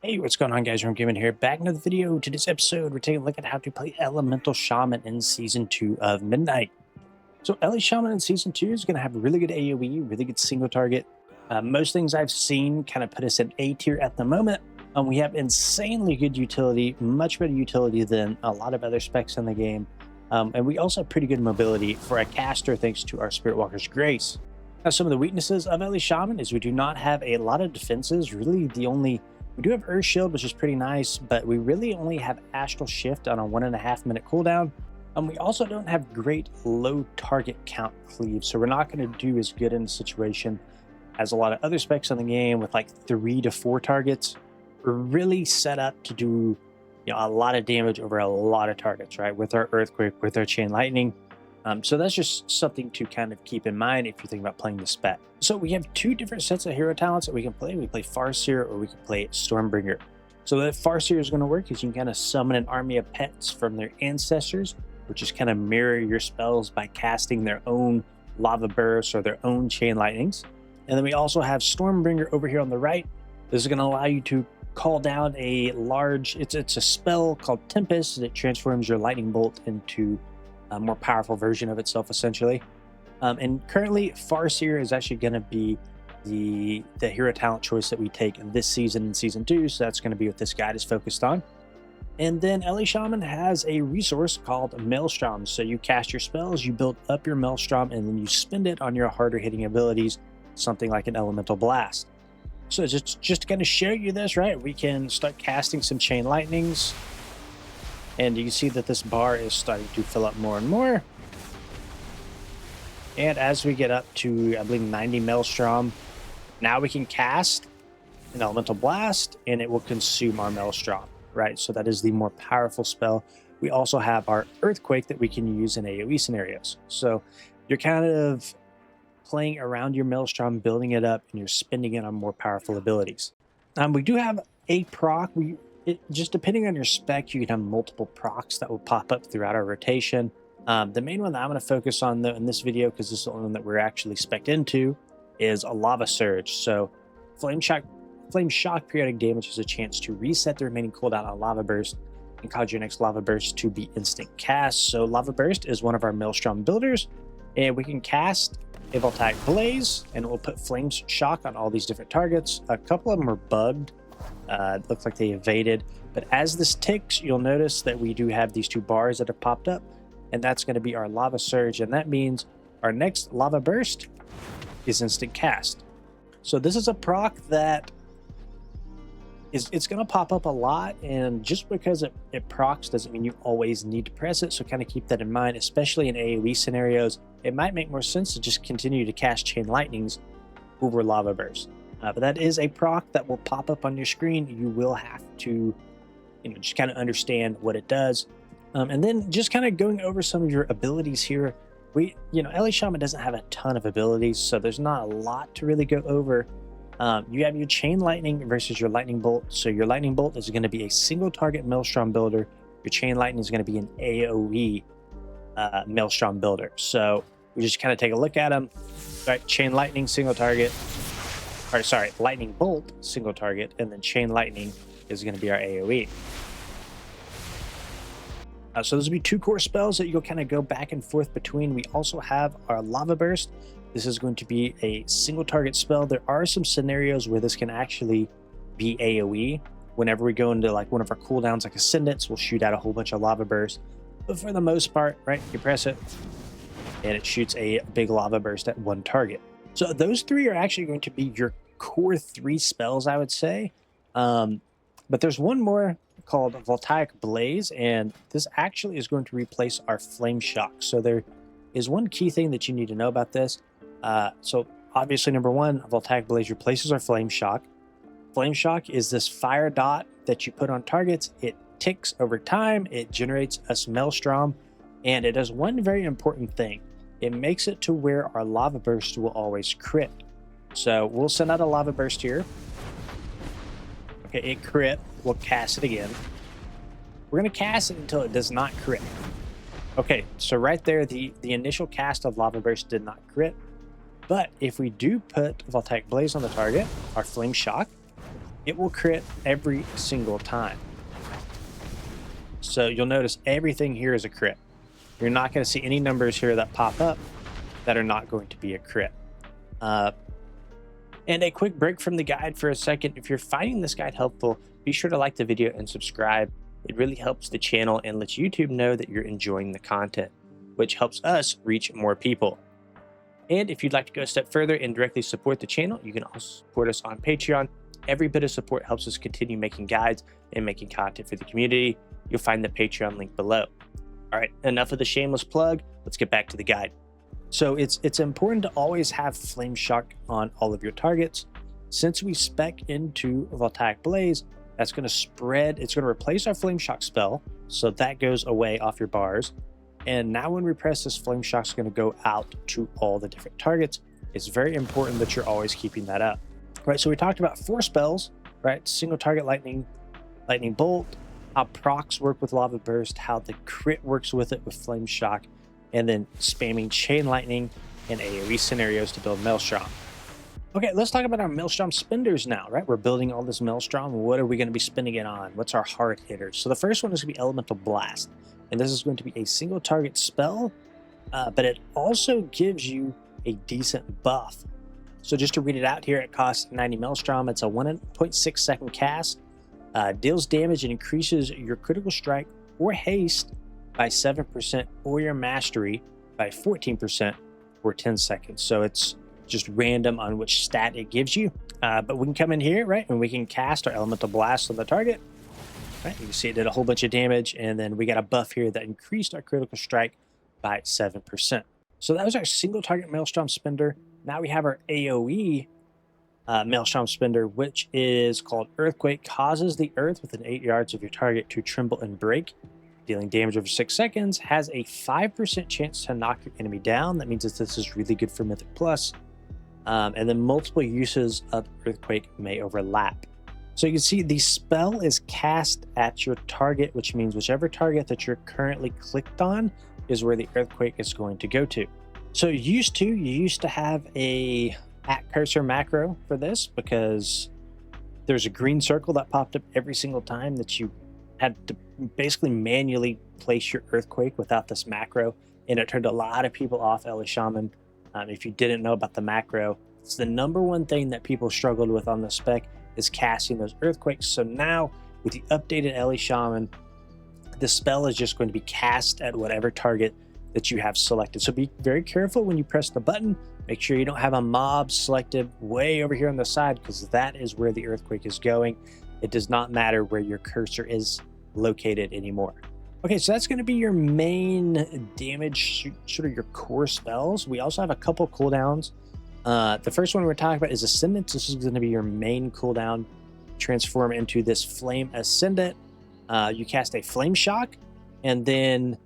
Hey, what's going on, guys? Gaming here, back in another video. Today's episode, we're taking a look at how to play Elemental Shaman in Season 2 of Midnight. So, LA Shaman in Season 2 is going to have really good AoE, really good single target. Most things I've seen kind of put us in A tier at the moment. We have insanely good utility, much better utility than a lot of other specs in the game. And we also have pretty good mobility for a caster thanks to our Spirit Walker's Grace. Now, some of the weaknesses of LA Shaman is we do not have a lot of defenses. Really, we do have Earth Shield, which is pretty nice, but we really only have Astral Shift on a 1.5 minute cooldown. We also don't have great low target count cleave, so we're not going to do as good in a situation as a lot of other specs in the game with like 3 to 4 targets. We're really set up to do a lot of damage over a lot of targets, right? With our Earthquake, with our Chain Lightning. So that's just something to kind of keep in mind if you're thinking about playing the spec. So we have 2 different sets of hero talents that we can play. We play Farseer or we can play Stormbringer. So the Farseer is going to work is you can kind of summon an army of pets from their ancestors, which is kind of mirror your spells by casting their own lava bursts or their own chain lightnings. And then we also have Stormbringer over here on the right. This is going to allow you to call down a large, it's a spell called Tempest that transforms your lightning bolt into a more powerful version of itself, essentially. And currently, Farseer is actually going to be the hero talent choice that we take in this season in Season 2, so that's going to be what this guide is focused on. And then LA Shaman has a resource called Maelstrom. So you cast your spells, you build up your Maelstrom, and then you spend it on your harder hitting abilities, something like an Elemental Blast. So just to kind of show you this, right, we can start casting some Chain Lightnings. And you can see that this bar is starting to fill up more and more. And as we get up to, I believe, 90 Maelstrom, now we can cast an Elemental Blast, and it will consume our Maelstrom, right? So that is the more powerful spell. We also have our Earthquake that we can use in AoE scenarios. So you're kind of playing around your Maelstrom, building it up, and you're spending it on more powerful abilities. We do have a proc. Just depending on your spec, you can have multiple procs that will pop up throughout our rotation. The main one that I'm going to focus on though in this video, because this is the one that we're actually spec'd into, is a Lava Surge. So Flame Shock periodic damage is a chance to reset the remaining cooldown on Lava Burst and cause your next Lava Burst to be instant cast. So Lava Burst is one of our Maelstrom builders, and we can cast a Voltaic Blaze, and it will put Flame Shock on all these different targets. A couple of them are bugged. It looks like they evaded, but as this ticks, you'll notice that we do have these 2 bars that have popped up, and that's going to be our Lava Surge, and that means our next Lava Burst is instant cast. So this is a proc that it's going to pop up a lot, and just because it procs doesn't mean you always need to press it, so kind of keep that in mind, especially in AoE scenarios. It might make more sense to just continue to cast Chain Lightnings over Lava Burst. But that is a proc that will pop up on your screen. You will have to, just kind of understand what it does. And then just kind of going over some of your abilities here. LA Shaman doesn't have a ton of abilities, so there's not a lot to really go over. You have your Chain Lightning versus your Lightning Bolt. So your Lightning Bolt is going to be a single target Maelstrom builder. Your Chain Lightning is going to be an AoE Maelstrom builder. So we just kind of take a look at them. Right, Chain Lightning, single target. Lightning Bolt, single target, and then Chain Lightning is going to be our AoE. So those will be 2 core spells that you'll kind of go back and forth between. We also have our Lava Burst. This is going to be a single target spell. There are some scenarios where this can actually be AoE. Whenever we go into like one of our cooldowns, like Ascendance, we'll shoot out a whole bunch of Lava Bursts. But for the most part, right, you press it, and it shoots a big Lava Burst at one target. So those 3 are actually going to be your core 3 spells, I would say. But there's one more called Voltaic Blaze, and this actually is going to replace our Flame Shock. So there is one key thing that you need to know about this. So obviously, number 1, Voltaic Blaze replaces our Flame Shock. Flame Shock is this fire dot that you put on targets. It ticks over time. It generates a Maelstrom, and it does one very important thing. It makes it to where our Lava Burst will always crit. So we'll send out a Lava Burst here. Okay, it crit. We'll cast it again. We're going to cast it until it does not crit. Okay, so right there, the initial cast of Lava Burst did not crit. But if we do put Voltaic Blaze on the target, our Flame Shock, it will crit every single time. So you'll notice everything here is a crit. You're not going to see any numbers here that pop up that are not going to be a crit. And a quick break from the guide for a second. If you're finding this guide helpful, be sure to like the video and subscribe. It really helps the channel and lets YouTube know that you're enjoying the content, which helps us reach more people. And if you'd like to go a step further and directly support the channel, you can also support us on Patreon. Every bit of support helps us continue making guides and making content for the community. You'll find the Patreon link below. All right, enough of the shameless plug. Let's get back to the guide. So it's important to always have Flame Shock on all of your targets. Since we spec into Voltaic Blaze, that's going to spread, it's going to replace our Flame Shock spell. So that goes away off your bars. And now when we press this, Flame Shock is going to go out to all the different targets. It's very important that you're always keeping that up. Right, so we talked about 4 spells, right? Single target lightning, lightning bolt, how procs work with lava burst, how the crit works with it with Flame Shock, and then spamming chain lightning and AoE scenarios to build Maelstrom. Okay, let's talk about our Maelstrom spenders now, right? We're building all this Maelstrom. What are we going to be spending it on? What's our hard hitters? So the first one is going to be Elemental Blast, and this is going to be a single target spell, but it also gives you a decent buff. So just to read it out here, it costs 90 Maelstrom. It's a 1.6 second cast, deals damage and increases your critical strike or haste by 7% or your mastery by 14% for 10 seconds. So it's just random on which stat it gives you. But we can come in here, right, and we can cast our Elemental Blast on the target. Right, you can see it did a whole bunch of damage, and then we got a buff here that increased our critical strike by 7%. So that was our single target Maelstrom spender. Now we have our AoE Maelstrom spender, which is called Earthquake. Causes the earth within 8 yards of your target to tremble and break, dealing damage over 6 seconds. Has a 5% chance to knock your enemy down. That means that this is really good for Mythic Plus. And then multiple uses of Earthquake may overlap. So you can see the spell is cast at your target, which means whichever target that you're currently clicked on is where the Earthquake is going to go to. So you used to have a @cursor macro for this, because there's a green circle that popped up every single time that you had to basically manually place your Earthquake without this macro, and it turned a lot of people off LA Shaman. If you didn't know about the macro, it's the #1 thing that people struggled with on the spec is casting those Earthquakes. So now with the updated LA Shaman, the spell is just going to be cast at whatever target that you have selected. So be very careful when you press the button. Make sure you don't have a mob selected way over here on the side, because that is where the Earthquake is going. It does not matter where your cursor is located anymore. Okay, so that's going to be your main damage, sort of your core spells. We also have a couple cooldowns. The first one we're talking about is Ascendance. This is going to be your main cooldown. Transform into this Flame Ascendant. You cast a Flame Shock, and then,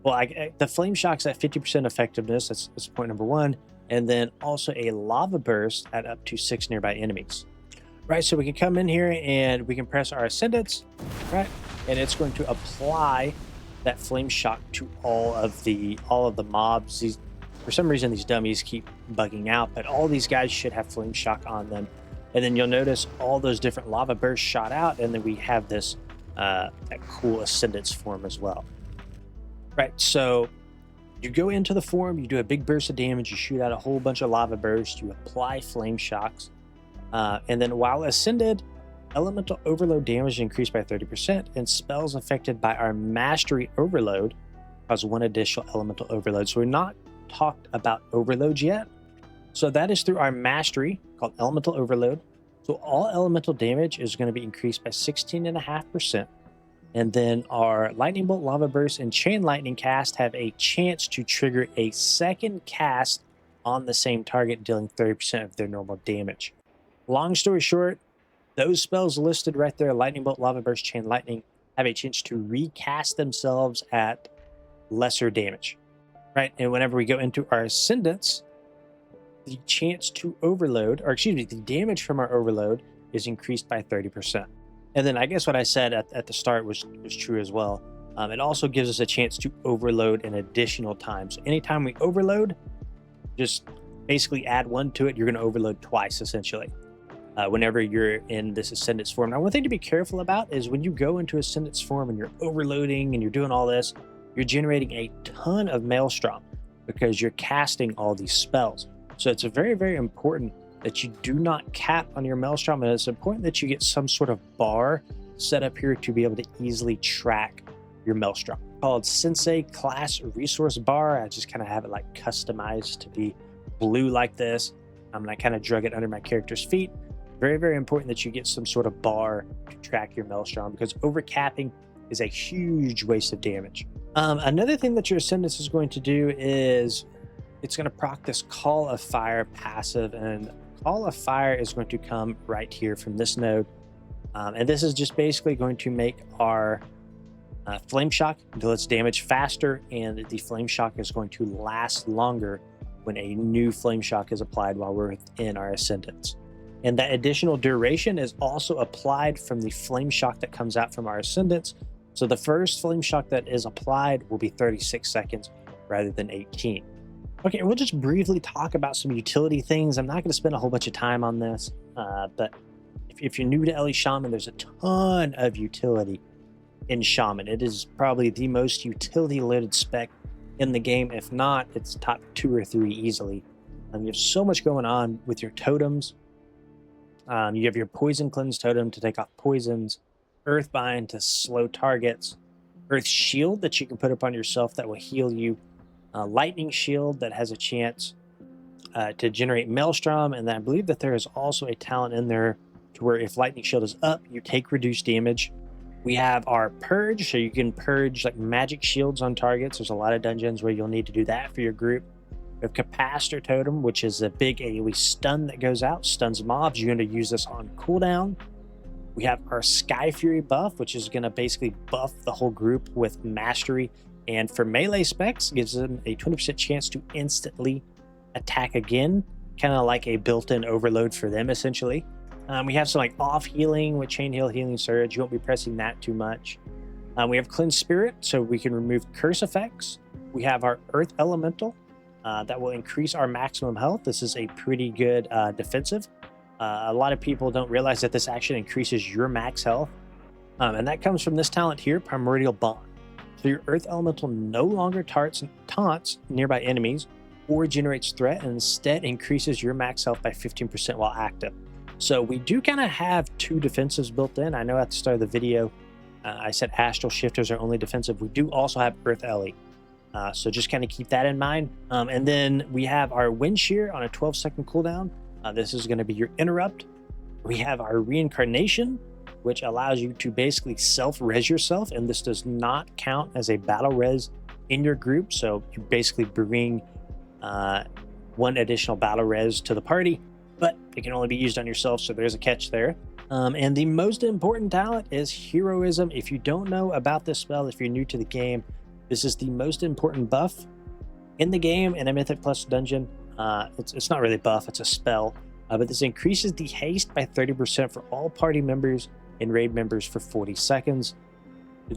well, the Flame Shock's at 50% effectiveness. That's point number 1. And then also a Lava Burst at up to 6 nearby enemies. Right, so we can come in here and we can press our Ascendants, right? And it's going to apply that Flame Shock to all of the mobs. For some reason, these dummies keep bugging out, but all these guys should have Flame Shock on them. And then you'll notice all those different lava bursts shot out, and then we have this that cool Ascendance form as well. Right, so you go into the form, you do a big burst of damage, you shoot out a whole bunch of lava bursts, you apply Flame Shocks, and then while ascended, Elemental Overload damage increased by 30%, and spells affected by our Mastery Overload cause 1 additional Elemental Overload. So we're not talked about overloads yet. So that is through our Mastery, called Elemental Overload. So all elemental damage is going to be increased by 16.5%. And then our Lightning Bolt, Lava Burst, and Chain Lightning cast have a chance to trigger a second cast on the same target, dealing 30% of their normal damage. Long story short, those spells listed right there, Lightning Bolt, Lava Burst, Chain Lightning, have a chance to recast themselves at lesser damage, right? And whenever we go into our Ascendants, the chance to overload, or excuse me, the damage from our overload is increased by 30%. And then I guess what I said at the start was true as well. It also gives us a chance to overload an additional time. So anytime we overload, just basically add 1 to it, you're going to overload twice, essentially. whenever you're in this Ascendance form. Now, one thing to be careful about is when you go into Ascendance form and you're overloading and you're doing all this, you're generating a ton of Maelstrom because you're casting all these spells. So it's very, very important that you do not cap on your Maelstrom, and it's important that you get some sort of bar set up here to be able to easily track your Maelstrom. Called Sensei Class Resource Bar. I just kind of have it like customized to be blue like this. And I kind of drug it under my character's feet. Very, very important that you get some sort of bar to track your Maelstrom, because overcapping is a huge waste of damage. Another thing that your Ascendance is going to do is it's going to proc this Call of Fire passive, and Call of Fire is going to come right here from this node. And this is just basically going to make our Flame Shock deal its damage faster, and the Flame Shock is going to last longer when a new Flame Shock is applied while we're within our Ascendance. And that additional duration is also applied from the Flame Shock that comes out from our Ascendance. So the first Flame Shock that is applied will be 36 seconds rather than 18. Okay, we'll just briefly talk about some utility things. I'm not going to spend a whole bunch of time on this, but if you're new to LE Shaman, there's a ton of utility in Shaman. It is probably the most utility-loaded spec in the game. If not, it's top 2 or 3 easily. You have so much going on with your totems. You have your Poison Cleanse totem to take off poisons, Earthbind to slow targets, Earth Shield that you can put up on yourself that will heal you, Lightning Shield that has a chance to generate Maelstrom, and then I believe that there is also a talent in there to where if Lightning Shield is up, you take reduced damage. We have our Purge, so you can purge like magic shields on targets. There's a lot of dungeons where you'll need to do that for your group. We have Capacitor Totem, which is a big AoE stun that goes out, stuns mobs. You're going to use this on cooldown. We have our Sky Fury buff, which is going to basically buff the whole group with Mastery. And for melee specs, gives them a 20% chance to instantly attack again, kind of like a built-in overload for them, essentially. We have some like off healing with Chain Heal, Healing Surge. You won't be pressing that too much. We have Cleanse Spirit, so we can remove curse effects. We have our Earth Elemental. That will increase our maximum health. This is a pretty good defensive. A lot of people don't realize that this actually increases your max health. And that comes from this talent here, Primordial Bond. So your Earth Elemental no longer taunts nearby enemies or generates threat, and instead increases your max health by 15% while active. So we do kind of have 2 defensives built in. I know at the start of the video, I said Astral Shifters are only defensive. We do also have Earth Ellie. So just kind of keep that in mind. And then we have our Wind Shear on a 12-second cooldown. This is going to be your interrupt. We have our Reincarnation, which allows you to basically self-res yourself, and this does not count as a battle res in your group. So you basically bring 1 additional battle res to the party, but it can only be used on yourself, so there's a catch there. And the most important talent is Heroism. If you don't know about this spell, if you're new to the game, this is the most important buff in the game in a Mythic Plus dungeon. It's not really a buff, it's a spell. But this increases the haste by 30% for all party members and raid members for 40 seconds.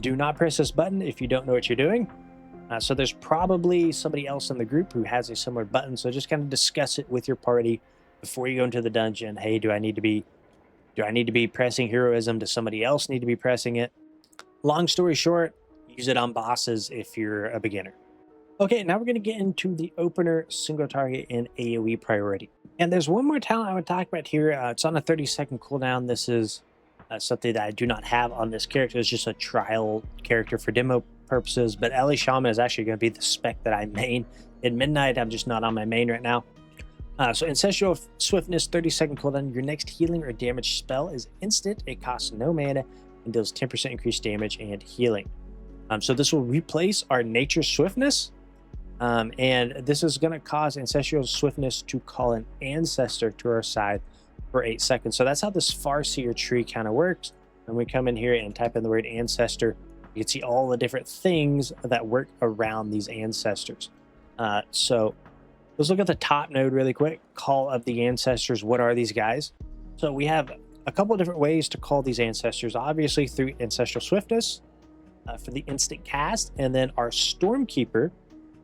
Do not press this button if you don't know what you're doing. So there's probably somebody else in the group who has a similar button, so just kind of discuss it with your party before you go into the dungeon. Hey, do I need to be pressing Heroism? Does somebody else need to be pressing it? Long story short, use it on bosses if you're a beginner. Okay, now we're going to get into the opener, single target, and AoE priority. And there's one more talent I would talk about here. It's on a 30-second cooldown. This is something that I do not have on this character. It's just a trial character for demo purposes, but LE Shaman is actually going to be the spec that I main. In Midnight, I'm just not on my main right now. So Ancestral Swiftness, 30-second cooldown. Your next healing or damage spell is instant. It costs no mana and deals 10% increased damage and healing. So this will replace our Nature Swiftness. And this is going to cause Ancestral Swiftness to call an ancestor to our side for 8 seconds. So that's how this Farseer tree kind of works. When we come in here and type in the word ancestor, you can see all the different things that work around these ancestors. So let's look at the top node really quick. Call of the ancestors. What are these guys? So we have a couple of different ways to call these ancestors. Obviously through Ancestral Swiftness for the instant cast. And then our Stormkeeper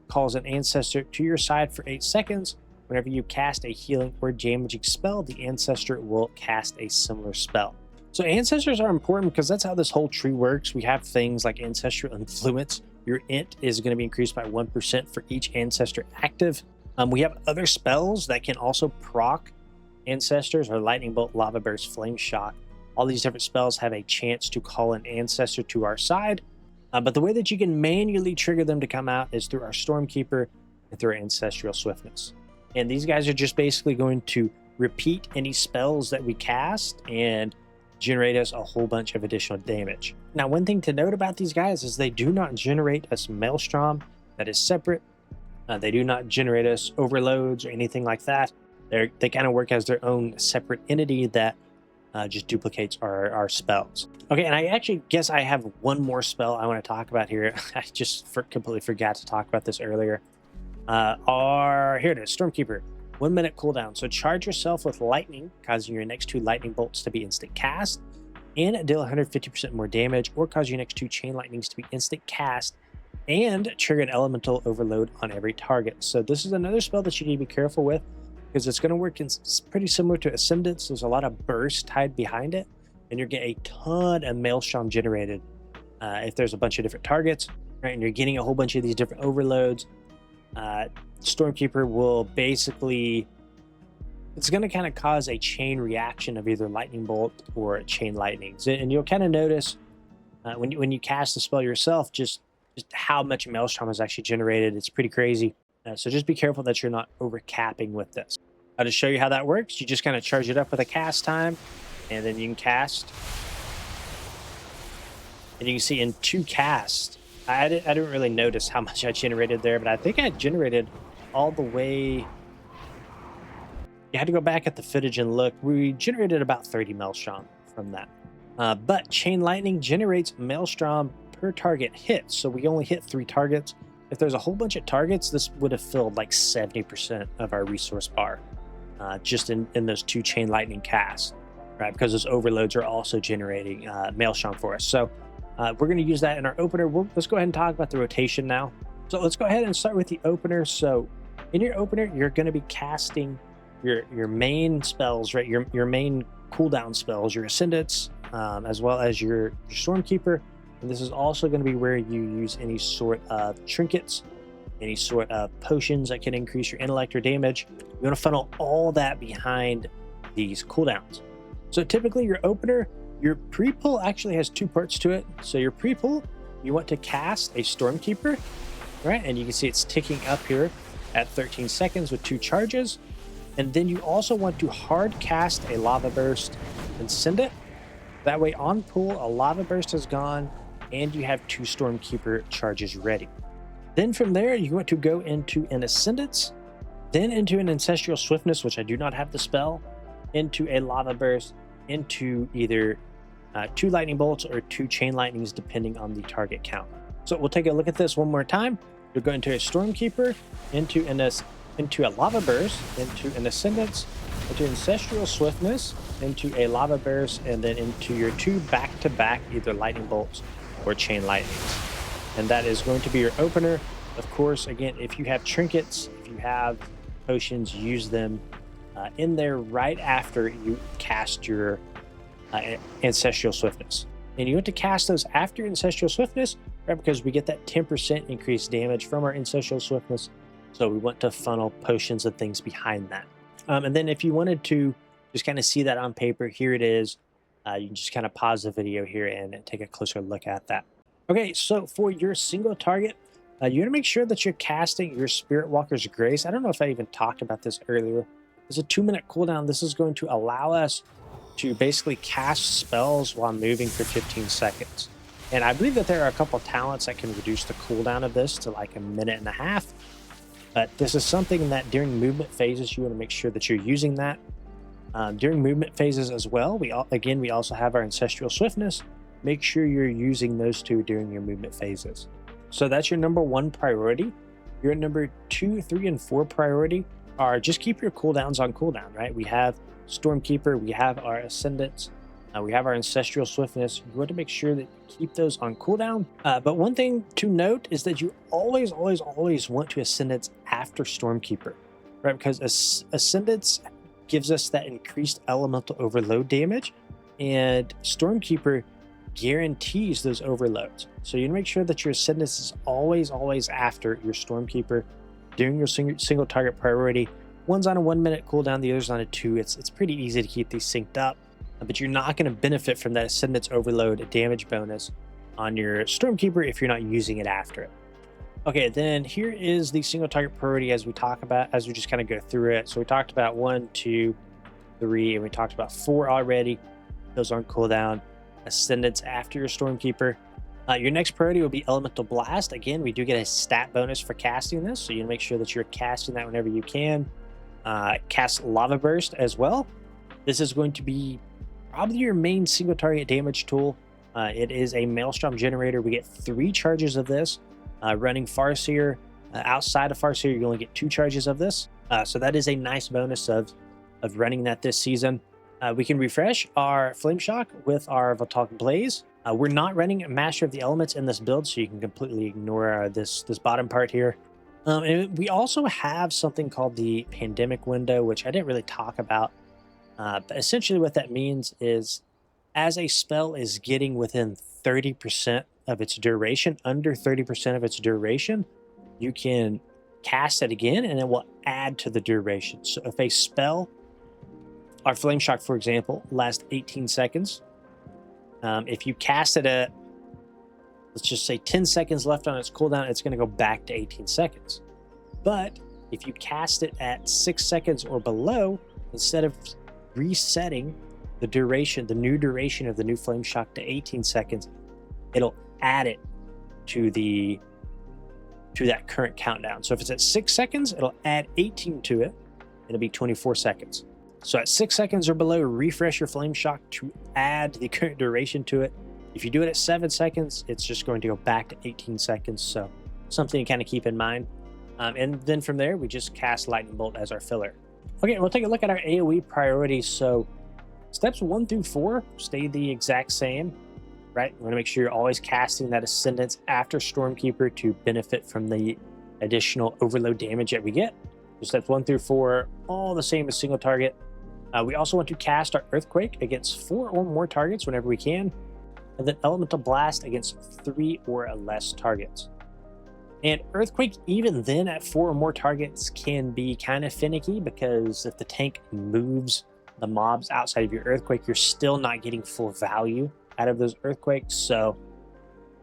calls an ancestor to your side for 8 seconds. whenever you cast a healing or damaging spell, the ancestor will cast a similar spell. So ancestors are important because that's how this whole tree works. We have things like ancestral influence. Your int is going to be increased by 1% for each ancestor active. We have other spells that can also proc ancestors, or lightning bolt, lava burst, flame shock. All these different spells have a chance to call an ancestor to our side. But the way that you can manually trigger them to come out is through our Stormkeeper and through our Ancestral Swiftness. And these guys are just basically going to repeat any spells that we cast and generate us a whole bunch of additional damage. Now, one thing to note about these guys is they do not generate us Maelstrom that is separate. They do not generate us overloads or anything like that. They kind of work as their own separate entity that just duplicates our spells. Okay, and I actually guess I have one more spell I want to talk about here. I just completely forgot to talk about this earlier. Here it is, Stormkeeper. 1 minute cooldown. So charge yourself with lightning, causing your next 2 lightning bolts to be instant cast, and deal 150% more damage, or cause your next 2 chain lightnings to be instant cast, and trigger an elemental overload on every target. So this is another spell that you need to be careful with, because it's going to work pretty similar to Ascendance. There's a lot of burst tied behind it, and you're getting a ton of Maelstrom generated if there's a bunch of different targets, right? And you're getting a whole bunch of these different overloads. Stormkeeper will basically, it's going to kind of cause a chain reaction of either lightning bolt or chain lightnings, and you'll kind of notice when you cast the spell yourself just how much Maelstrom is actually generated. It's pretty crazy. So just be careful that you're not overcapping with this. I'll just show you how that works. You just kind of charge it up with a cast time, and then you can cast. And you can see in 2 casts, I didn't really notice how much I generated there, but I think I generated all the way. You had to go back at the footage and look. We generated about 30 Maelstrom from that. But Chain Lightning generates Maelstrom per target hit, so we only hit 3 targets. If there's a whole bunch of targets, this would have filled like 70% of our resource bar just in those 2 Chain Lightning casts, right? Because those overloads are also generating Maelstrom for us. So we're going to use that in our opener. Let's go ahead and talk about the rotation now. So let's go ahead and start with the opener. So in your opener, you're going to be casting your main spells, right? Your main cooldown spells, your Ascendants, as well as your Stormkeeper. And this is also going to be where you use any sort of trinkets, any sort of potions that can increase your intellect or damage. You want to funnel all that behind these cooldowns. So typically your opener, your pre-pull actually has 2 parts to it. So your pre-pull, you want to cast a Stormkeeper, right? And you can see it's ticking up here at 13 seconds with 2 charges. And then you also want to hard cast a Lava Burst and send it. That way on pull, a Lava Burst is gone, and you have 2 Stormkeeper charges ready. Then from there, you want to go into an Ascendance, then into an Ancestral Swiftness, which I do not have the spell, into a Lava Burst, into either 2 Lightning Bolts or 2 Chain Lightnings, depending on the target count. So we'll take a look at this one more time. You'll go into a Stormkeeper, into a Lava Burst, into an Ascendance, into Ancestral Swiftness, into a Lava Burst, and then into your 2 back-to-back either Lightning Bolts or Chain Lightnings. And that is going to be your opener. Of course, again, if you have trinkets, if you have potions, use them in there right after you cast your Ancestral Swiftness. And you want to cast those after Ancestral Swiftness, right? Because we get that 10% increased damage from our Ancestral Swiftness. So we want to funnel potions and things behind that. And then if you wanted to just kind of see that on paper, here it is. You can just kind of pause the video here and take a closer look at that. Okay, so for your single target, you want to make sure that you're casting your Spirit Walker's Grace. I don't know if I even talked about this earlier. It's a 2-minute cooldown. This is going to allow us to basically cast spells while moving for 15 seconds. And I believe that there are a couple talents that can reduce the cooldown of this to like 1.5 minutes. But this is something that during movement phases, you want to make sure that you're using that. During movement phases as well, we also have our Ancestral Swiftness. Make sure you're using those 2 during your movement phases. So that's your number 1 priority. Your number 2, 3, and 4 priority are just keep your cooldowns on cooldown, right? We have Stormkeeper, we have our Ascendants, we have our Ancestral Swiftness. You want to make sure that you keep those on cooldown. But one thing to note is that you always want to Ascendance after Stormkeeper. right? Because Ascendance gives us that increased elemental overload damage, and Stormkeeper guarantees those overloads. So you make sure that your Ascendance is always after your Stormkeeper during your single target priority. One's on a 1 minute cooldown, the other's on a 2. It's pretty easy to keep these synced up, but you're not going to benefit from that Ascendance overload damage bonus on your Stormkeeper if you're not using it after it. Okay, then here is the single target priority as we just kind of go through it. So we talked about 1, 2, 3, and we talked about 4 already. Those on cooldown. Ascendance after your Stormkeeper. Your next priority will be Elemental Blast. Again, we do get a stat bonus for casting this, so you make sure that you're casting that whenever you can. Cast Lava Burst as well. This is going to be probably your main single target damage tool. It is a Maelstrom generator. We get 3 charges of this. Running Farseer, outside of Farseer, you only get 2 charges of this. So that is a nice bonus of running that this season. We can refresh our Flame Shock with our Voltaic Blaze. We're not running a Master of the Elements in this build, so you can completely ignore this bottom part here. And we also have something called the Pandemic Window, which I didn't really talk about. But essentially what that means is as a spell is getting within 30% of its duration, under 30% of its duration, you can cast it again and it will add to the duration. So if a spell, our Flame Shock, for example, lasts 18 seconds, if you cast it at, let's just say 10 seconds left on its cooldown, it's going to go back to 18 seconds. But if you cast it at 6 seconds or below, instead of resetting the duration, the new duration of the new Flame Shock to 18 seconds, it'll add it to that current countdown. So if it's at 6 seconds, it'll add 18 to it. It'll be 24 seconds. So at 6 seconds or below, refresh your Flame Shock to add the current duration to it. If you do it at 7 seconds, it's just going to go back to 18 seconds. So something to kind of keep in mind. And then from there, we just cast Lightning Bolt as our filler. Okay, we'll take a look at our AoE priorities. So steps 1 through 4 stay the exact same, right? You want to make sure you're always casting that Ascendance after Stormkeeper to benefit from the additional overload damage that we get. So steps 1 through 4, all the same as single target. We also want to cast our Earthquake against 4 or more targets whenever we can, and then Elemental Blast against 3 or less targets. And Earthquake, even then at 4 or more targets, can be kind of finicky, because if the tank moves the mobs outside of your Earthquake, you're still not getting full value out of those Earthquakes. So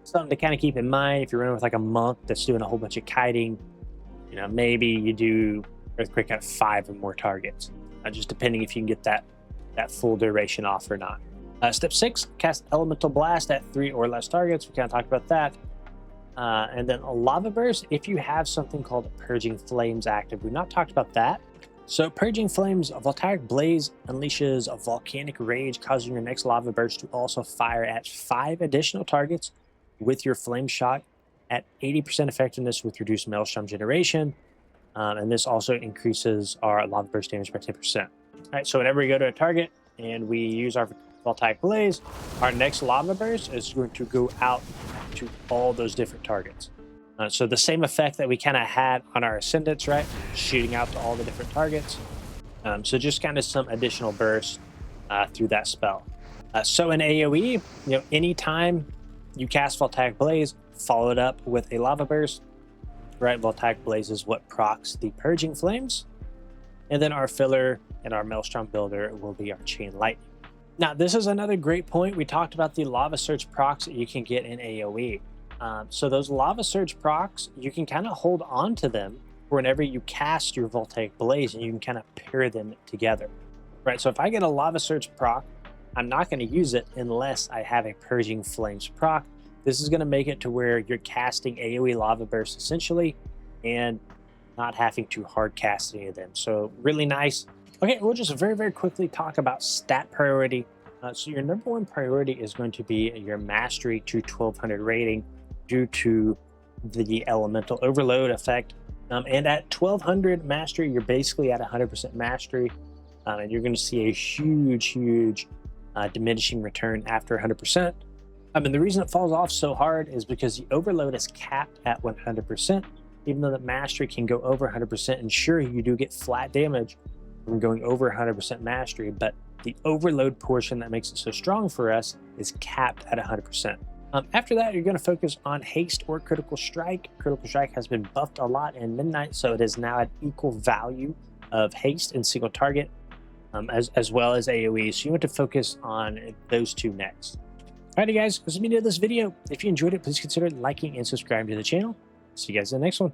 something to kind of keep in mind if you're running with like a monk that's doing a whole bunch of kiting, maybe you do Earthquake at 5 or more targets, just depending if you can get that full duration off or not. Step 6, cast Elemental Blast at 3 or less targets. We kind of talked about that. And then a Lava Burst, if you have something called Purging Flames active. We've not talked about that. So Purging Flames, a Voltaic Blaze unleashes a volcanic rage, causing your next Lava Burst to also fire at 5 additional targets with your Flame Shock at 80% effectiveness with reduced Maelstrom generation. And this also increases our Lava Burst damage by 10%. All right, so whenever we go to a target and we use our Voltaic Blaze, our next Lava Burst is going to go out to all those different targets. So the same effect that we kind of had on our Ascendance, right? Shooting out to all the different targets. So just kind of some additional burst through that spell. So in AoE, anytime you cast Voltaic Blaze, follow it up with a Lava Burst, right? Voltaic Blaze is what procs the Purging Flames. And then our filler and our Maelstrom builder will be our Chain Lightning. Now, this is another great point. We talked about the Lava Surge procs that you can get in AoE. So those Lava Surge procs, you can kind of hold on to them whenever you cast your Voltaic Blaze, and you can kind of pair them together, right? So if I get a Lava Surge proc, I'm not going to use it unless I have a Purging Flames proc. This is going to make it to where you're casting AoE Lava Burst essentially, and not having to hard cast any of them. So really nice. Okay, we'll just very, very quickly talk about stat priority. So your number 1 priority is going to be your Mastery to 1200 rating due to the Elemental Overload effect. And at 1200 Mastery, you're basically at 100% Mastery. And you're going to see a huge diminishing return after 100%. And the reason it falls off so hard is because the Overload is capped at 100%. even though the mastery can go over 100%, and sure, you do get flat damage from going over 100% mastery, but the overload portion that makes it so strong for us is capped at 100%. After that, you're going to focus on haste or critical strike. Critical strike has been buffed a lot in Midnight, so it is now at equal value of haste and single target, as well as AoE. So you want to focus on those two next. Alrighty guys, this is the end of this video. If you enjoyed it, please consider liking and subscribing to the channel. See you guys in the next one.